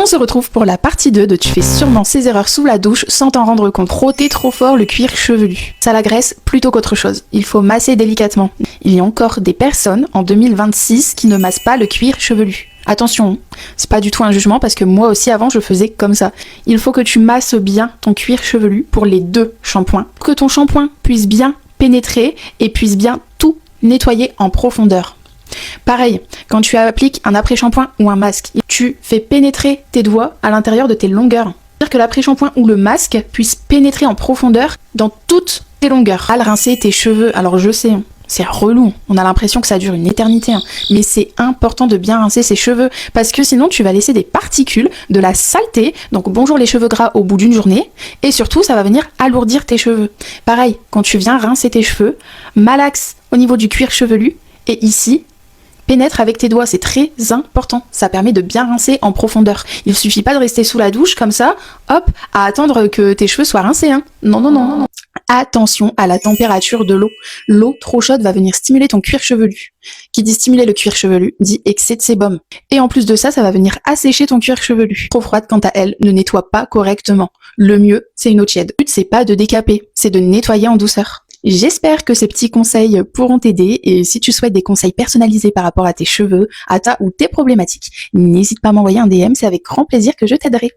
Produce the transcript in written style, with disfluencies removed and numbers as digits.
On se retrouve pour la partie 2 de Tu fais sûrement ces erreurs sous la douche sans t'en rendre compte. Frotter trop fort le cuir chevelu. Ça l'agresse plutôt qu'autre chose. Il faut masser délicatement. Il y a encore des personnes en 2026 qui ne massent pas le cuir chevelu. Attention, c'est pas du tout un jugement parce que moi aussi avant je faisais comme ça. Il faut que tu masses bien ton cuir chevelu pour les 2 shampoings. Pour que ton shampoing puisse bien pénétrer et puisse bien tout nettoyer en profondeur. Pareil, quand tu appliques un après-shampoing ou un masque, tu fais pénétrer tes doigts à l'intérieur de tes longueurs. C'est-à-dire que l'après-shampoing ou le masque puisse pénétrer en profondeur dans toutes tes longueurs. À rincer tes cheveux, alors je sais, c'est relou, on a l'impression que ça dure une éternité, mais c'est important de bien rincer ses cheveux parce que sinon tu vas laisser des particules, de la saleté, donc bonjour les cheveux gras au bout d'une journée, et surtout ça va venir alourdir tes cheveux. Pareil, quand tu viens rincer tes cheveux, malaxe au niveau du cuir chevelu, et ici, pénètre avec tes doigts, c'est très important. Ça permet de bien rincer en profondeur. Il suffit pas de rester sous la douche comme ça, hop, à attendre que tes cheveux soient rincés, hein. Non. Attention à la température de l'eau. L'eau trop chaude va venir stimuler ton cuir chevelu. Qui dit stimuler le cuir chevelu, dit excès de sébum. Et en plus de ça, ça va venir assécher ton cuir chevelu. Trop froide, quant à elle, ne nettoie pas correctement. Le mieux, c'est une eau tiède. Le but, c'est pas de décaper, c'est de nettoyer en douceur. J'espère que ces petits conseils pourront t'aider et si tu souhaites des conseils personnalisés par rapport à tes cheveux, à ta ou tes problématiques, n'hésite pas à m'envoyer un DM, c'est avec grand plaisir que je t'aiderai.